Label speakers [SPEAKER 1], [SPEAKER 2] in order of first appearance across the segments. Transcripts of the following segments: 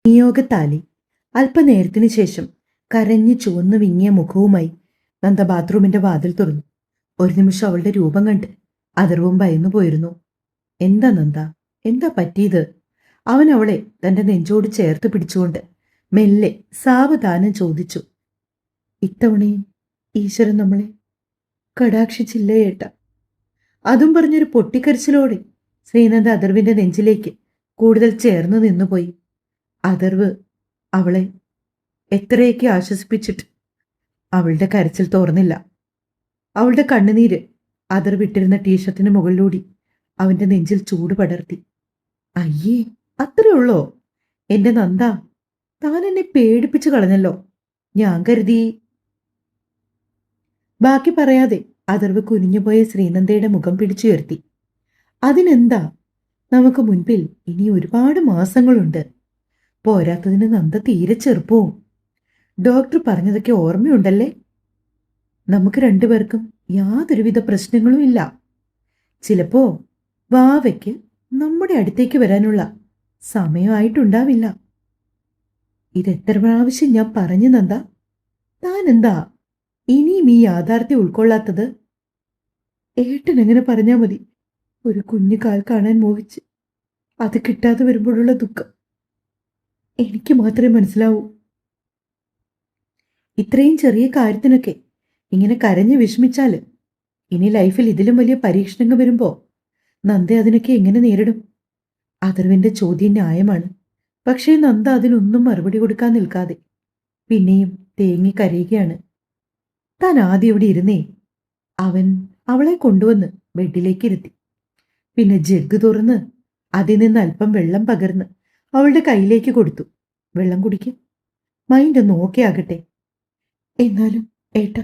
[SPEAKER 1] നിയോഗത്താലി. അല്പനേരത്തിനു ശേഷം കരഞ്ഞു ചുവന്നു വിങ്ങിയ മുഖവുമായി നന്ദ ബാത്റൂമിന്റെ വാതിൽ തുറന്നു. ഒരു നിമിഷം അവളുടെ രൂപം കണ്ട് അഥർവും ഭയന്നു പോയിരുന്നു. എന്താ നന്ദ, എന്താ പറ്റിയത്? അവൻ അവളെ തന്റെ നെഞ്ചോട് ചേർത്ത് പിടിച്ചുകൊണ്ട് മെല്ലെ സാവധാനം ചോദിച്ചു. ഇത്തവണയും ഈശ്വരൻ നമ്മളെ കടാക്ഷിച്ചില്ലേ ഏട്ട? അതും പറഞ്ഞൊരു പൊട്ടിക്കരച്ചിലോടെ ശ്രീനന്ദ അഥർവിന്റെ നെഞ്ചിലേക്ക് കൂടുതൽ ചേർന്ന് നിന്നുപോയി. അഥർവ് അവളെ എത്രയൊക്കെ ആശ്വസിപ്പിച്ചിട്ട് അവളുടെ കരച്ചിൽ തോർന്നില്ല. അവളുടെ കണ്ണുനീര് അഥർവിട്ടിരുന്ന ടീഷർട്ടിന് മുകളിലൂടി അവന്റെ നെഞ്ചിൽ ചൂട് പടർത്തി. അയ്യേ, അത്രേ ഉള്ളോ? എന്റെ നന്ദ, താൻ എന്നെ പേടിപ്പിച്ചു കളഞ്ഞല്ലോ. ഞാൻ കരുതി. ബാക്കി പറയാതെ അഥർവ് കുനിഞ്ഞുപോയ ശ്രീനന്ദയുടെ മുഖം പിടിച്ചുയർത്തി. അതിനെന്താ, നമുക്ക് മുൻപിൽ ഇനി ഒരുപാട് മാസങ്ങളുണ്ട്. പോരാത്തതിന് നന്ദ തീരെ ചെറുപ്പവും. ഡോക്ടർ പറഞ്ഞതൊക്കെ ഓർമ്മയുണ്ടല്ലേ? നമുക്ക് രണ്ടുപേർക്കും യാതൊരുവിധ പ്രശ്നങ്ങളും ഇല്ല. ചിലപ്പോ വാവയ്ക്ക് നമ്മുടെ അടുത്തേക്ക് വരാനുള്ള സമയമായിട്ടുണ്ടാവില്ല. ഇതെത്ര പ്രാവശ്യം ഞാൻ പറഞ്ഞു നന്ദ? താൻ എന്താ ഇനിയും ഈ യാഥാർത്ഥ്യം ഉൾക്കൊള്ളാത്തത്? ഏട്ടൻ എങ്ങനെ പറഞ്ഞാൽ മതി? ഒരു കുഞ്ഞു കാൽ കാണാൻ മോഹിച്ച് അത് കിട്ടാതെ വരുമ്പോഴുള്ള ദുഃഖം എനിക്ക് മാത്രമേ മനസ്സിലാവൂ. ഇത്രയും ചെറിയ കാര്യത്തിനൊക്കെ ഇങ്ങനെ കരഞ്ഞു വിഷമിച്ചാല് ഇനി ലൈഫിൽ ഇതിലും വലിയ പരീക്ഷണങ്ങൾ വരുമ്പോ നന്ദ അതിനൊക്കെ എങ്ങനെ നേരിടും? അഥർവിന്റെ ചോദ്യം ന്യായമാണ്. പക്ഷേ നന്ദ അതിനൊന്നും മറുപടി കൊടുക്കാൻ നിൽക്കാതെ പിന്നെയും തേങ്ങി കരയുകയാണ്. താൻ ആദ്യം ഇവിടെ ഇരുന്നേ. അവൻ അവളെ കൊണ്ടുവന്ന് ബെഡിലേക്ക് ഇരുത്തി. പിന്നെ ജഗ് തുറന്ന് അതിൽ നിന്ന് അല്പം വെള്ളം പകർന്ന് അവളുടെ കയ്യിലേക്ക് കൊടുത്തു. വെള്ളം കുടിക്കും, മൈൻഡ് ഒന്ന് ഓക്കെ ആകട്ടെ. എന്നാലും ഏട്ടാ.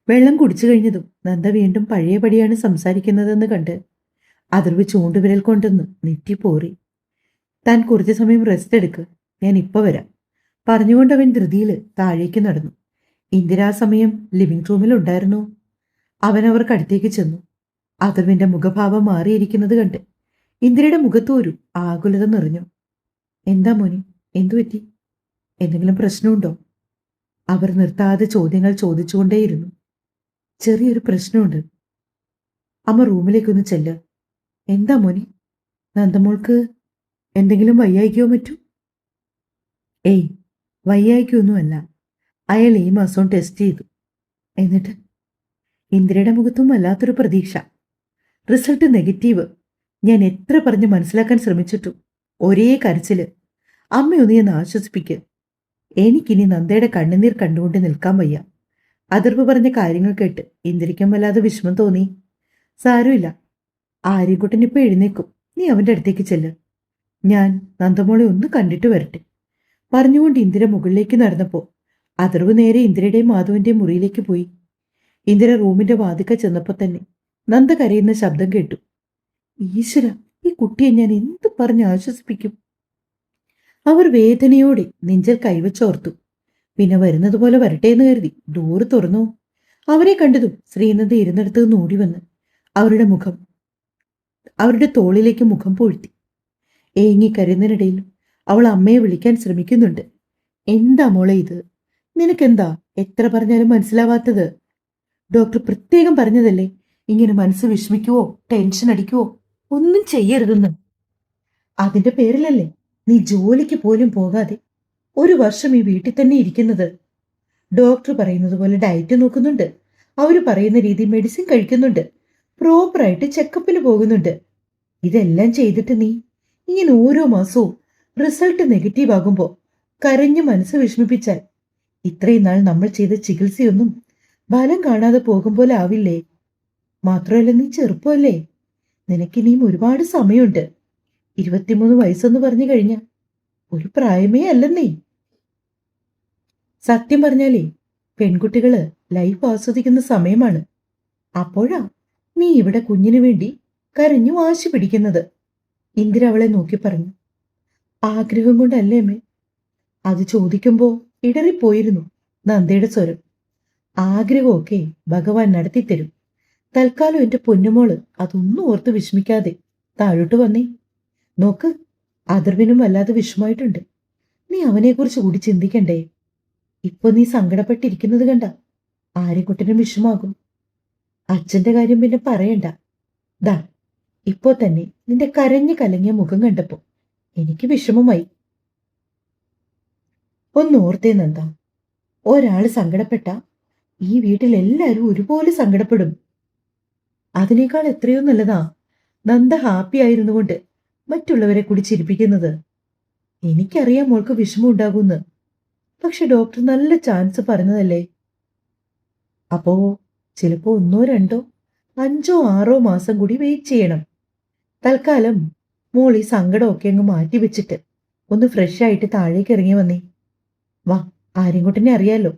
[SPEAKER 1] വെള്ളം കുടിച്ചു കഴിഞ്ഞതും നന്ദ വീണ്ടും പഴയപടിയാണ് സംസാരിക്കുന്നതെന്ന് കണ്ട് അഥർവ് ചൂണ്ടുവിരൽ കൊണ്ടൊന്ന് നെറ്റിപ്പോറി. താൻ കുറച്ചു സമയം റെസ്റ്റ് എടുക്ക്, ഞാൻ ഇപ്പൊ വരാം പറഞ്ഞുകൊണ്ടവൻ ധൃതിയിൽ താഴേക്ക് നടന്നു. ഇന്ദിര ആ സമയം ലിവിംഗ് റൂമിലുണ്ടായിരുന്നു. അവൻ അവർക്കടുത്തേക്ക് ചെന്നു. അഥർവിന്റെ മുഖഭാവം മാറിയിരിക്കുന്നത് കണ്ട് ഇന്ദിരയുടെ മുഖത്ത് ഒരു ആകുലത നിറഞ്ഞു. എന്താ മോനി, എന്തുപറ്റി? എന്തെങ്കിലും പ്രശ്നമുണ്ടോ? അവർ നിർത്താതെ ചോദ്യങ്ങൾ ചോദിച്ചുകൊണ്ടേയിരുന്നു. ചെറിയൊരു പ്രശ്നമുണ്ട്. അമ്മ റൂമിലേക്കൊന്ന് ചെല്ല്. എന്താ മോനി? നന്ദമോൾക്ക് എന്തെങ്കിലും വയ്യായിക്കോ മറ്റോ? ഏയ്, വയ്യായിക്കൊന്നുമല്ല. അയാൾ ഈ മാസവും ടെസ്റ്റ് ചെയ്തു. എന്നിട്ട്? ഇന്ദിരയുടെ മുഖത്തും വല്ലാത്തൊരു പ്രതീക്ഷ. Result negative. ഞാൻ എത്ര പറഞ്ഞ് മനസ്സിലാക്കാൻ ശ്രമിച്ചിട്ടും ഒരേ കരച്ചില്. അമ്മയൊന്ന് ഞാൻ ആശ്വസിപ്പിക്കുക. എനിക്കിനി നന്ദയുടെ കണ്ണുനീർ കണ്ടുകൊണ്ട് നിൽക്കാൻ വയ്യ. അഥർവ് പറഞ്ഞ കാര്യങ്ങൾ കേട്ട് ഇന്ദിരയ്ക്കും വല്ലാതെ വിഷമം തോന്നി. സാരമില്ല, ആര്യൻകുട്ടൻ ഇപ്പൊ എഴുന്നേക്കും. നീ അവന്റെ അടുത്തേക്ക് ചെല്ല്. ഞാൻ നന്ദമോളെ ഒന്ന് കണ്ടിട്ട് വരട്ടെ പറഞ്ഞുകൊണ്ട് ഇന്ദിര മുകളിലേക്ക് നടന്നപ്പോ അഥർവ് നേരെ ഇന്ദിരയുടെയും മാധവന്റെയും മുറിയിലേക്ക് പോയി. ഇന്ദിര റൂമിന്റെ വാതിക്ക ചെന്നപ്പോ തന്നെ നന്ദ കരയുന്ന ശബ്ദം കേട്ടു. ഈശ്വര, ഈ കുട്ടിയെ ഞാൻ എന്തു പറഞ്ഞ് ആശ്വസിപ്പിക്കും? അവർ വേദനയോടെ നെഞ്ചൽ കൈവച്ചോർത്തു. പിന്നെ വരുന്നത് പോലെ വരട്ടെ എന്ന് കരുതി ഡോറ് തുറന്നു. അവരെ കണ്ടതും ശ്രീനന്ദ ഇരുന്നിടത്ത് നിന്ന് ഓടി വന്ന് അവരുടെ തോളിലേക്ക് മുഖം പൊഴുത്തി. ഏങ്ങി കരുന്നതിനിടയിൽ അവൾ അമ്മയെ വിളിക്കാൻ ശ്രമിക്കുന്നുണ്ട്. എന്താ മോളെ ഇത്? നിനക്കെന്താ എത്ര പറഞ്ഞാലും മനസ്സിലാവാത്തത്? ഡോക്ടർ പ്രത്യേകം പറഞ്ഞതല്ലേ ഇങ്ങനെ മനസ്സ് വിഷമിക്കുവോ ടെൻഷൻ അടിക്കുവോ ഒന്നും ചെയ്യരുതെന്ന്. അതിന്റെ പേരിലല്ലേ നീ ജോലിക്ക് പോലും പോകാതെ ഒരു വർഷം ഈ വീട്ടിൽ തന്നെ ഇരിക്കുന്നത്. ഡോക്ടർ പറയുന്നത് പോലെ ഡയറ്റ് നോക്കുന്നുണ്ട്, അവർ പറയുന്ന രീതി മെഡിസിൻ കഴിക്കുന്നുണ്ട്, പ്രോപ്പറായിട്ട് ചെക്കപ്പിന് പോകുന്നുണ്ട്. ഇതെല്ലാം ചെയ്തിട്ട് നീ ഇങ്ങനെ ഓരോ മാസവും റിസൾട്ട് നെഗറ്റീവ് ആകുമ്പോൾ കരഞ്ഞു മനസ്സ് വിഷമിപ്പിച്ചാൽ ഇത്രയും നാൾ നമ്മൾ ചെയ്ത ചികിത്സയൊന്നും ഫലം കാണാതെ പോകും പോലെ ആവില്ലേ? മാത്രമല്ല, നീ ചെറുപ്പമല്ലേ. നിനക്കിനിയും ഒരുപാട് സമയമുണ്ട്. 23 വയസ്സെന്ന് പറഞ്ഞു കഴിഞ്ഞാൽ ഒരു പ്രായമേ അല്ലെന്നേ. സത്യം പറഞ്ഞാലേ പെൺകുട്ടികള് ലൈഫ് ആസ്വദിക്കുന്ന സമയമാണ്. അപ്പോഴാ നീ ഇവിടെ കുഞ്ഞിനു വേണ്ടി കരഞ്ഞു വാശി പിടിക്കുന്നത്. ഇന്ദിര അവളെ നോക്കി പറഞ്ഞു. ആഗ്രഹം കൊണ്ടല്ലേ അമ്മേ? അത് ചോദിക്കുമ്പോ ഇടറിപ്പോയിരുന്നു നന്ദയുടെ സ്വരം. ആഗ്രഹമൊക്കെ ഭഗവാൻ നടത്തിത്തരും. തൽക്കാലം എന്റെ പൊന്നുമോള് അതൊന്നും ഓർത്ത് വിഷമിക്കാതെ താഴോട്ട് വന്നേ. നോക്ക്, അഥർവിനും വല്ലാതെ വിഷമായിട്ടുണ്ട്. നീ അവനെക്കുറിച്ച് കൂടി ചിന്തിക്കണ്ടേ? ഇപ്പൊ നീ സങ്കടപ്പെട്ടിരിക്കുന്നത് കണ്ട ആര്യക്കുട്ടനും വിഷമാകും. അച്ഛന്റെ കാര്യം പിന്നെ പറയണ്ട. ദാ ഇപ്പോ തന്നെ നിന്റെ കരഞ്ഞു കലങ്ങിയ മുഖം കണ്ടപ്പോ എനിക്ക് വിഷമമായി. ഒന്നോർത്തേ നന്ദ, ഒരാള് സങ്കടപ്പെട്ട ഈ വീട്ടിൽ എല്ലാവരും ഒരുപോലെ സങ്കടപ്പെടും. അതിനേക്കാൾ എത്രയോ നല്ലതാ നന്ദ ഹാപ്പി ആയിരുന്നു കൊണ്ട് മറ്റുള്ളവരെ കൂടി ചിരിപ്പിക്കുന്നത്. എനിക്കറിയാം മോൾക്ക് വിഷമം ഉണ്ടാകുമെന്ന്. പക്ഷെ ഡോക്ടർ നല്ല ചാൻസ് പറഞ്ഞതല്ലേ. അപ്പോ ചിലപ്പോ 1, 2, 5, 6 മാസം കൂടി വെയിറ്റ് ചെയ്യണം. തൽക്കാലം മോൾ ഈ സങ്കടമൊക്കെ അങ്ങ് മാറ്റി വെച്ചിട്ട് ഒന്ന് ഫ്രഷ് ആയിട്ട് താഴേക്ക് ഇറങ്ങി വന്നേ. വാ, ആര്യൻകുട്ടനെ അറിയാലോ.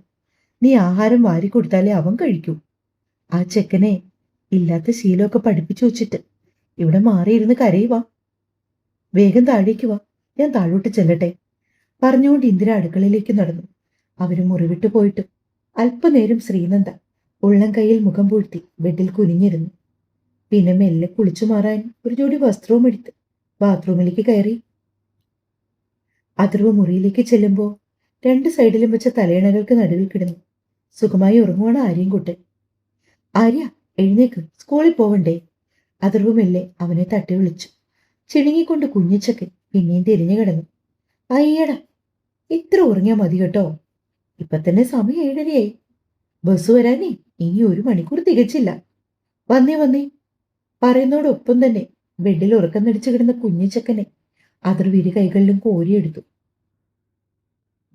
[SPEAKER 1] നീ ആഹാരം വാരി കൊടുത്താലേ അവൻ കഴിക്കൂ. ആ ചെക്കനെ ഇല്ലാത്ത ശീലമൊക്കെ പഠിപ്പിച്ചു വെച്ചിട്ട് ഇവിടെ മാറിയിരുന്ന് കരയുവാ. വേഗം താഴേക്ക് വാ, ഞാൻ താഴോട്ട് ചെല്ലട്ടെ. പറഞ്ഞുകൊണ്ട് ഇന്ദിര അടുക്കളയിലേക്ക് നടന്നു. അവര് മുറിവിട്ട് പോയിട്ട് അല്പനേരം ശ്രീനന്ദ ഉള്ളം കൈയിൽ മുഖം പൂഴ്ത്തി ബെഡിൽ കുനിഞ്ഞിരുന്നു. പിന്നെ മെല്ലെ കുളിച്ചു മാറാൻ ഒരു ജോഡി വസ്ത്രവും എടുത്ത് ബാത്റൂമിലേക്ക് കയറി. അഥർവ മുറിയിലേക്ക് ചെല്ലുമ്പോൾ 2 സൈഡിലും വെച്ച തലയണകൾക്ക് നടുവിൽ കിടന്നു സുഖമായി ഉറങ്ങുവാണ് ആര്യൻകുട്ടൻ. ആര്യ, എഴുന്നേക്ക്, സ്കൂളിൽ പോവണ്ടേ? അഥർവ മെല്ലെ അവനെ തട്ടി വിളിച്ചു. ചിണുങ്ങിക്കൊണ്ട് കുഞ്ഞിച്ചക്കൻ പിന്നെയും തിരിഞ്ഞു കിടന്നു. അയ്യടാ, ഇത്ര ഉറങ്ങിയാ മതി കേട്ടോ. ഇപ്പൊ തന്നെ സമയം 7:30 ബസ് വരാനേ ഇനി 1 മണിക്കൂർ തികച്ചില്ല. വന്നേ വന്നേ. പറയുന്നതോടൊപ്പം തന്നെ ബെഡിൽ ഉറക്കം നടിച്ചു കിടന്ന കുഞ്ഞിച്ചക്കനെ അഥർവ ഇരു കൈകളിലും കോരിയെടുത്തു.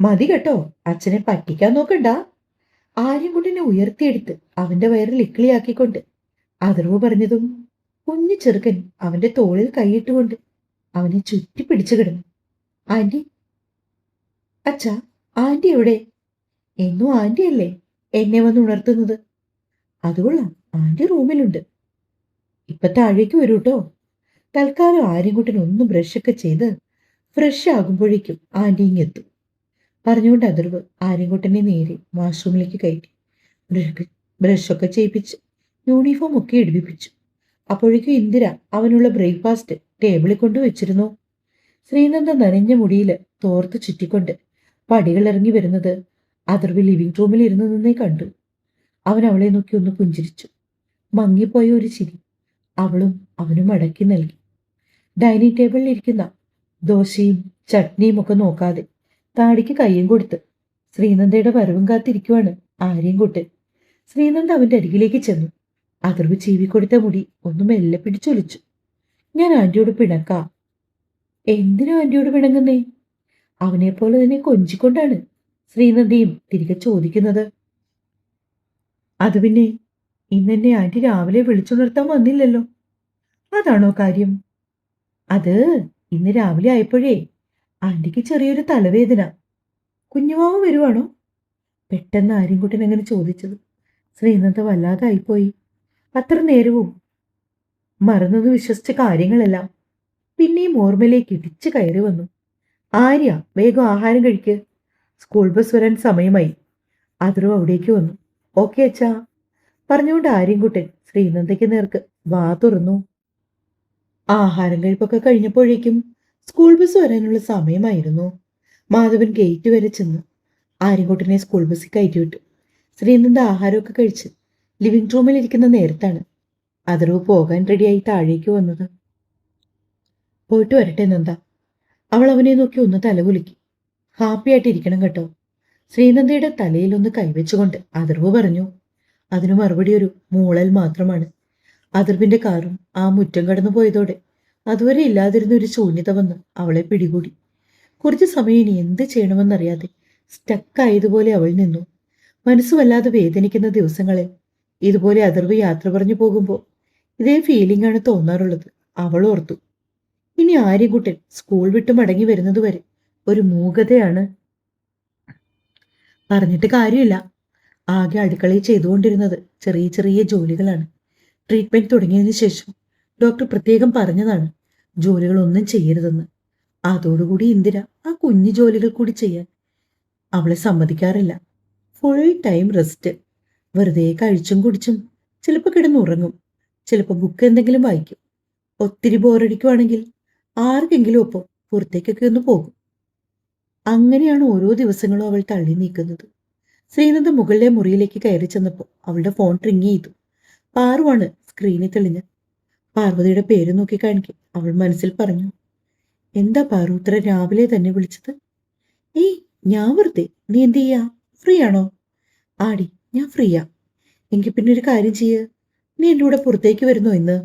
[SPEAKER 1] മതി കേട്ടോ, അച്ഛനെ പറ്റിക്കാൻ നോക്കണ്ട. ആര്യൻകുട്ടനെ ഉയർത്തിയെടുത്ത് അവന്റെ വയറിൽ ഇക്കിളിയാക്കിക്കൊണ്ട് അഥർവ പറഞ്ഞതും കുഞ്ഞു ചെറുക്കൻ അവന്റെ തോളിൽ കൈയിട്ടുകൊണ്ട് അവനെ ചുറ്റി പിടിച്ചു കിടന്നു. ആന്റി. അച്ഛാ, ആന്റി എവിടെ? എന്നും ആന്റിയല്ലേ എന്നെ വന്ന് ഉണർത്തുന്നത്? അതുകൊള്ളാം, ആന്റി റൂമിലുണ്ട്. ഇപ്പൊ താഴേക്ക് വരൂ കേട്ടോ. തൽക്കാലം ആര്യൻകുട്ടൻ ഒന്ന് ബ്രഷൊക്കെ ചെയ്ത് ഫ്രഷ് ആകുമ്പോഴേക്കും ആന്റി ഇങ്ങെത്തും. പറഞ്ഞുകൊണ്ട് അഥർവ് ആര്യൻകുട്ടനെ നേരെ വാഷ്റൂമിലേക്ക് കയറ്റി ബ്രഷൊക്കെ ചെയ്യിപ്പിച്ച് യൂണിഫോം ഒക്കെ ഇടിപ്പിച്ചു. അപ്പോഴേക്കും ഇന്ദിര അവനുള്ള ബ്രേക്ക്ഫാസ്റ്റ് ടേബിളിൽ കൊണ്ട് വെച്ചിരുന്നു. ശ്രീനന്ദ നനഞ്ഞ മുടിയിൽ തോർത്ത് ചുറ്റിക്കൊണ്ട് പടികൾ ഇറങ്ങി വരുന്നത് അഥർവ് ലിവിംഗ് റൂമിൽ ഇരുന്ന് നിന്നേ കണ്ടു. അവൻ അവളെ നോക്കി ഒന്ന് പുഞ്ചിരിച്ചു. മങ്ങിപ്പോയ ഒരു ചിരി അവളും അവനും മടക്കി നൽകി. ഡൈനിങ് ടേബിളിൽ ഇരിക്കുന്ന ദോശയും ചട്നിയും ഒക്കെ നോക്കാതെ താടിക്ക് കയ്യും കൊടുത്ത് ശ്രീനന്ദയുടെ വരവും കാത്തിരിക്കുവാണ് ആര്യൻകുട്ടൻ. ശ്രീനന്ദ അവന്റെ അരികിലേക്ക് ചെന്നു. അഥർവ് ചീവിക്കൊടുത്ത മുടി ഒന്ന് മെല്ലെ പിടിച്ചൊലിച്ചു. ഞാൻ ആന്റിയോട് പിണക്കാം. എന്തിനാ ആന്റിയോട് പിണങ്ങുന്നേ? അവനെപ്പോലെ തന്നെ കൊഞ്ചിക്കൊണ്ടാണ് ശ്രീനന്ദയും തിരികെ ചോദിക്കുന്നത്. അത് പിന്നെ ഇന്നെന്നെ ആന്റി രാവിലെ വിളിച്ചുണർത്താൻ വന്നില്ലല്ലോ, അതാണോ കാര്യം? അത് ഇന്ന് രാവിലെ ആയപ്പോഴേ ആന്റിക്ക് ചെറിയൊരു തലവേദന. കുഞ്ഞുമാവ് വരുവാണോ? പെട്ടെന്ന് ആര്യൻകുട്ടൻ അങ്ങനെ ചോദിച്ചത് ശ്രീനന്ദ വല്ലാതായിപ്പോയി. അത്ര നേരവും മറന്നെന്ന് വിശ്വസിച്ച കാര്യങ്ങളെല്ലാം പിന്നെയും ഓർമ്മയിലേക്ക് ഇടിച്ചു കയറി വന്നു. ആര്യ, വേഗം ആഹാരം കഴിക്ക്, സ്കൂൾ ബസ് വരാൻ സമയമായി. അഥർവ അവിടേക്ക് വന്നു. ഓക്കെ അച്ഛാ. പറഞ്ഞുകൊണ്ട് ആര്യൻകുട്ടൻ ശ്രീനന്ദയ്ക്ക് നേർക്ക് വാ തുറന്നു. ആഹാരം കഴിപ്പൊക്കെ കഴിഞ്ഞപ്പോഴേക്കും സ്കൂൾ ബസ് വരാനുള്ള സമയമായിരുന്നു. മാധവൻ ഗേറ്റ് വരെ ചെന്ന് ആര്യൻകുട്ടനെ സ്കൂൾ ബസ്സിൽ കയറ്റിവിട്ടു. ശ്രീനന്ദ ആഹാരമൊക്കെ കഴിച്ച് ലിവിംഗ് റൂമിൽ ഇരിക്കുന്ന നേരത്താണ് അഥർവ് പോകാൻ റെഡിയായി താഴേക്ക് വന്നത്. പോയിട്ട് വരട്ടെ നന്ദ. അവൾ അവനെ നോക്കി ഒന്ന് തലകുലുക്കി. ഹാപ്പി ആയിട്ടിരിക്കണം കേട്ടോ. ശ്രീനന്ദയുടെ തലയിൽ ഒന്ന് കൈവച്ചുകൊണ്ട് അഥർവ് പറഞ്ഞു. അതിനു മറുപടി ഒരു മൂളൽ മാത്രമാണ്. അഥർവിന്റെ കാറും ആ മുറ്റം കടന്നു പോയതോടെ അതുവരെ ഇല്ലാതിരുന്ന ഒരു ശൂന്യത വന്ന് അവളെ പിടികൂടി. കുറച്ചു സമയം ഇനി എന്ത് ചെയ്യണമെന്നറിയാതെ സ്റ്റക്കായതുപോലെ അവൾ നിന്നു. മനസ്സ് വല്ലാതെ വേദനിക്കുന്ന ദിവസങ്ങളിൽ ഇതുപോലെ അഥർവ് യാത്ര പറഞ്ഞു പോകുമ്പോൾ ഇതേ ഫീലിംഗ് ആണ് തോന്നാറുള്ളത്. അവൾ ഓർത്തു. ഇനി ആര്യൻകുട്ടൻ സ്കൂൾ വിട്ട് മടങ്ങി വരുന്നത് വരെ ഒരു മൂകതയാണ്. പറഞ്ഞിട്ട് കാര്യമില്ല. ആകെ അടുക്കളയിൽ ചെയ്തുകൊണ്ടിരുന്നത് ചെറിയ ചെറിയ ജോലികളാണ്. ട്രീറ്റ്മെന്റ് തുടങ്ങിയതിന് ശേഷം ഡോക്ടർ പ്രത്യേകം പറഞ്ഞതാണ് ജോലികളൊന്നും ചെയ്യരുതെന്ന്. അതോടുകൂടി ഇന്ദിര ആ കുഞ്ഞു ജോലികൾ കൂടി ചെയ്യാൻ അവളെ സമ്മതിക്കാറില്ല. Full time rest. വെറുതെ കഴിച്ചും കുടിച്ചും ചിലപ്പോൾ കിടന്നുറങ്ങും, ചിലപ്പോൾ ബുക്ക് എന്തെങ്കിലും വായിക്കും. ഒത്തിരി ബോറടിക്കുവാണെങ്കിൽ ആർക്കെങ്കിലും ഒപ്പം പുറത്തേക്കൊക്കെ ഒന്ന് പോകും. അങ്ങനെയാണ് ഓരോ ദിവസങ്ങളും അവൾ തള്ളി നീക്കുന്നത്. ശ്രീനന്ദ മുകളിലെ മുറിയിലേക്ക് കയറി ചെന്നപ്പോൾ അവളുടെ ഫോൺ റിങ് ചെയ്തു. പാറുവാണ് സ്ക്രീനിൽ തെളിഞ്ഞ്. പാർവതിയുടെ പേര് നോക്കി കാണിക്കെ അവൾ മനസ്സിൽ പറഞ്ഞു. എന്താ പാറു ഇത്ര രാവിലെ തന്നെ വിളിച്ചത്? ഏയ്, ഞാൻ വെറുതെ. നീ എന്ത് ചെയ്യാ? ഫ്രീ ആണോ? ആടി, ഞാൻ ഫ്രീയാ. എങ്കിൽ പിന്നെ ഒരു കാര്യം ചെയ്യ്. നീ എൻ്റെ കൂടെ പുറത്തേക്ക് വരുന്നോ ഇന്ന്?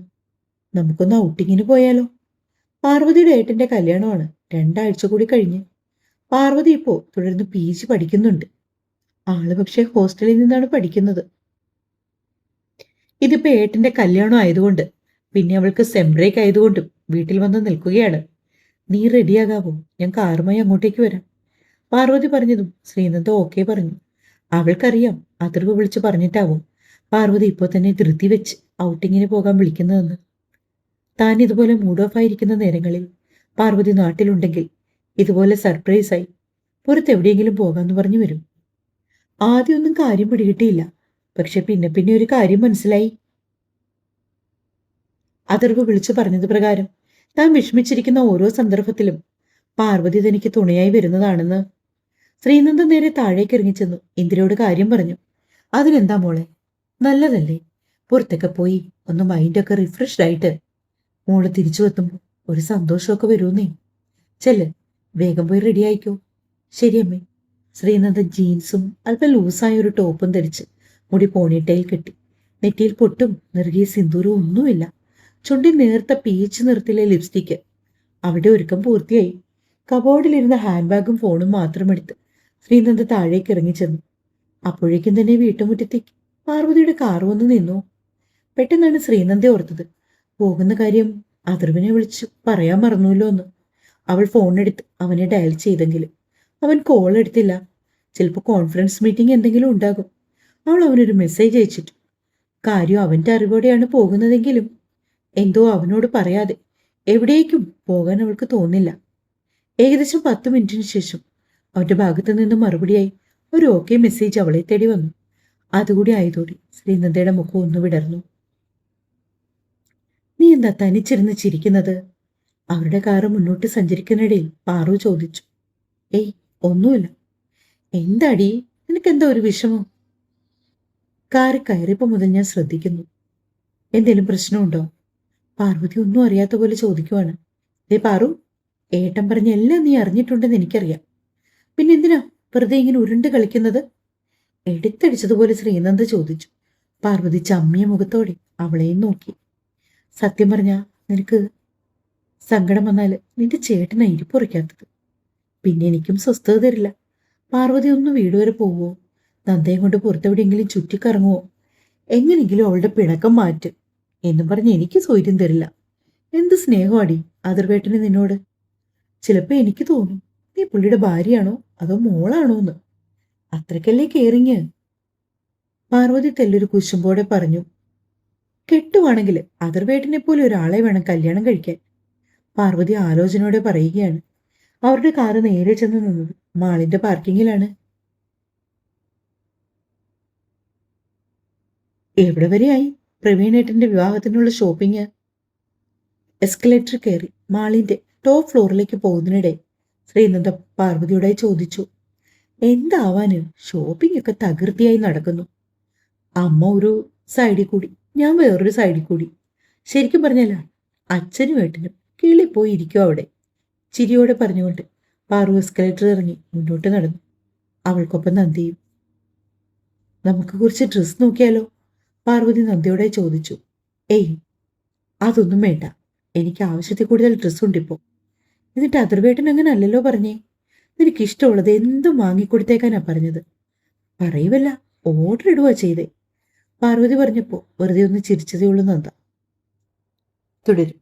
[SPEAKER 1] നമുക്കൊന്ന് ഔട്ടിങ്ങിന് പോയാലോ? പാർവതിയുടെ ഏട്ടന്റെ കല്യാണമാണ് 2 ആഴ്ച കൂടി കഴിഞ്ഞ്. പാർവതി ഇപ്പോ തുടർന്ന് PG പഠിക്കുന്നുണ്ട്. ആള് പക്ഷേ ഹോസ്റ്റലിൽ നിന്നാണ് പഠിക്കുന്നത്. ഇതിപ്പോ ഏട്ടന്റെ കല്യാണം ആയതുകൊണ്ട്, പിന്നെ അവൾക്ക് സെം ബ്രേക്ക് ആയതുകൊണ്ടും വീട്ടിൽ വന്ന് നിൽക്കുകയാണ്. നീ റെഡിയാകാവോ? ഞാൻ കാറുമായി അങ്ങോട്ടേക്ക് വരാം. പാർവതി പറഞ്ഞതും ശ്രീനന്ദ ഓക്കെ പറഞ്ഞു. അവൾക്കറിയാം അതിർവ് വിളിച്ചു പറഞ്ഞിട്ടാവും പാർവതി ഇപ്പോൾ തന്നെ ധൃതി വെച്ച് ഔട്ടിങ്ങിന് പോകാൻ വിളിക്കുന്നതെന്ന്. താൻ ഇതുപോലെ മൂഡ് ഓഫ് ആയിരിക്കുന്ന നേരങ്ങളിൽ പാർവതി നാട്ടിലുണ്ടെങ്കിൽ ഇതുപോലെ സർപ്രൈസായി പുറത്തെവിടെയെങ്കിലും പോകാമെന്ന് പറഞ്ഞു വരും. ആദ്യമൊന്നും കാര്യം പിടികിട്ടിയില്ല. പക്ഷെ പിന്നെ പിന്നെ ഒരു കാര്യം മനസ്സിലായി. അതിർവ് വിളിച്ചു പറഞ്ഞത് പ്രകാരം താൻ വിഷമിച്ചിരിക്കുന്ന ഓരോ സന്ദർഭത്തിലും പാർവതി തനിക്ക് തുണയായി വരുന്നതാണെന്ന്. ശ്രീനന്ദൻ നേരെ താഴേക്ക് ഇറങ്ങിച്ചെന്നു ഇന്ദിരയോട് കാര്യം പറഞ്ഞു. അതിനെന്താ മോളെ, നല്ലതല്ലേ? പുറത്തൊക്കെ പോയി ഒന്ന് മൈൻഡൊക്കെ റിഫ്രഷ്ഡ് ആയിട്ട് മോള് തിരിച്ചു എത്തുമ്പോൾ ഒരു സന്തോഷമൊക്കെ വരുമെന്നേ. ചെല്ല്, വേഗം പോയി റെഡി ആയിക്കോ. ശരിയമ്മേ. ശ്രീനന്ദൻ ജീൻസും അല്പം ലൂസായ ഒരു ടോപ്പും ധരിച്ച് മുടി പോണിട്ടയിൽ കെട്ടി. നെറ്റിയിൽ പൊട്ടും നെറുകിയ സിന്ദൂരവും ഒന്നുമില്ല. ചുണ്ടിൽ നേർത്ത പീച്ച് നിറത്തിലെ ലിപ്സ്റ്റിക്ക്. അവിടെ ഒരുക്കം പൂർത്തിയായി. കബോർഡിലിരുന്ന ഹാൻഡ് ബാഗും ഫോണും മാത്രം എടുത്ത് ശ്രീനന്ദ താഴേക്ക് ഇറങ്ങിച്ചെന്നു. അപ്പോഴേക്കും തന്നെ വീട്ടുമുറ്റത്തേക്ക് പാർവതിയുടെ കാറ് വന്ന് നിന്നു. പെട്ടെന്നാണ് ശ്രീനന്ദ ഓർത്തത് പോകുന്ന കാര്യം അതിർവിനെ വിളിച്ചു പറയാൻ മറന്നുല്ലോ എന്ന്. അവൾ ഫോണെടുത്ത് അവനെ ഡയൽ ചെയ്തെങ്കിലും അവൻ കോൾ എടുത്തില്ല. ചിലപ്പോൾ കോൺഫറൻസ് മീറ്റിംഗ് എന്തെങ്കിലും ഉണ്ടാകും. അവൾ അവനൊരു മെസ്സേജ് അയച്ചിട്ടു. കാര്യം അവൻ്റെ അറിവോടെയാണ് പോകുന്നതെങ്കിലും എന്തോ അവനോട് പറയാതെ എവിടേക്കും പോകാൻ അവൾക്ക് തോന്നില്ല. ഏകദേശം 10 മിനിറ്റിന് ശേഷം അവന്റെ ഭാഗത്തു നിന്ന് മറുപടിയായി ഒരു ഓക്കെ മെസ്സേജ് അവളെ തേടി വന്നു. അതുകൂടി ആയതോടെ ശ്രീനന്ദയുടെ മുഖം ഒന്ന് വിടർന്നു. നീ എന്താ തനിച്ചിരുന്ന് ചിരിക്കുന്നത്? അവരുടെ കാറ് മുന്നോട്ട് സഞ്ചരിക്കുന്നിടയിൽ പാറു ചോദിച്ചു. ഏയ്, ഒന്നുമില്ല. എന്താടി, നിനക്കെന്താ ഒരു വിഷമം? കാറ് കയറിയപ്പോ മുതൽ ഞാൻ ശ്രദ്ധിക്കുന്നു. എന്തേലും പ്രശ്നമുണ്ടോ? പാർവതി ഒന്നും അറിയാത്ത പോലെ ചോദിക്കുവാണ്. ദേ പാറു, ഏട്ടൻ പറഞ്ഞ എല്ലാം നീ അറിഞ്ഞിട്ടുണ്ടെന്ന് എനിക്കറിയാം. പിന്നെ എന്തിനാ വെറുതെ ഇങ്ങനെ ഉരുണ്ട് കളിക്കുന്നത്? എടുത്തടിച്ചതുപോലെ ശ്രീനന്ദ ചോദിച്ചു. പാർവതി ചമ്മിയ മുഖത്തോടെ അവളെയും നോക്കി. സത്യം പറഞ്ഞാ നിനക്ക് സങ്കടം വന്നാൽ നിന്റെ ചേട്ടനാ ഇരിപ്പുറയ്ക്കാത്തത്. പിന്നെ എനിക്കും സ്വസ്ഥത തരില്ല. പാർവതി ഒന്ന് വീട് വരെ പോവോ, നന്ദയും കൊണ്ട് പുറത്തെവിടെയെങ്കിലും ചുറ്റിക്കറങ്ങുവോ, എങ്ങനെയെങ്കിലും അവളുടെ പിണക്കം മാറ്റ് എന്നും പറഞ്ഞ് എനിക്ക് സ്വൈര്യം തരില്ല. എന്ത് സ്നേഹമാടി അതിർവേട്ടന് നിന്നോട്. ചിലപ്പോ എനിക്ക് തോന്നും നീ പുള്ളിയുടെ ഭാര്യയാണോ അതോ മോളാണോ എന്ന്. അത്രയ്ക്കല്ലേ കെയറിങ്. പാർവതി തെല്ലൊരു കുശുമ്പോടെ പറഞ്ഞു. കെട്ടുവാണെങ്കിൽ അതിർവേട്ടനെ പോലെ ഒരാളെ വേണം കല്യാണം കഴിക്കാൻ. പാർവതി ആലോചനയോടെ പറയുകയാണ്. അവരുടെ കാറ് നേരെ ചെന്ന് നിന്നത് മാളിന്റെ പാർക്കിങ്ങിലാണ്. എവിടെ വരെയായി പ്രവീണേട്ടന്റെ വിവാഹത്തിനുള്ള ഷോപ്പിംഗ്? എസ്കലേറ്റർ കയറി മാളിന്റെ ടോപ്പ് ഫ്ലോറിലേക്ക് പോകുന്നതിനിടെ ശ്രീനന്ദ പാർവതിയോടായി ചോദിച്ചു. എന്താവാന്, ഷോപ്പിംഗ് ഒക്കെ തകൃതിയായി നടക്കുന്നു. അമ്മ ഒരു സൈഡിൽ കൂടി, ഞാൻ വേറൊരു സൈഡിൽ കൂടി. ശരിക്കും പറഞ്ഞല്ല, അച്ഛനും ഏട്ടനും കിളി പോയി ഇരിക്കും അവിടെ. ചിരിയോടെ പറഞ്ഞുകൊണ്ട് പാറു എസ്കലേറ്റർ ഇറങ്ങി മുന്നോട്ട് നടന്നു. അവൾക്കൊപ്പം നന്ദിയും. നമുക്ക് കുറച്ച് ഡ്രസ് നോക്കിയാലോ? പാർവതി നന്ദിയോടായി ചോദിച്ചു. ഏയ്, അതൊന്നും വേണ്ട. എനിക്ക് ആവശ്യത്തിൽ കൂടുതൽ ഡ്രസ്സുണ്ട് ഇപ്പോൾ. എന്നിട്ട് അതിർവേട്ടൻ അങ്ങനെ അല്ലല്ലോ പറഞ്ഞേ. നിനക്കിഷ്ടമുള്ളത് എന്തും വാങ്ങിക്കൊടുത്തേക്കാനാ പറഞ്ഞത്. പറയുവല്ല, ഓർഡർ ഇടുക ചെയ്തേ. പാർവതി പറഞ്ഞപ്പോ വെറുതെ ഒന്ന് ചിരിച്ചതേ ഉള്ളൂ നന്ദ. തുടരും.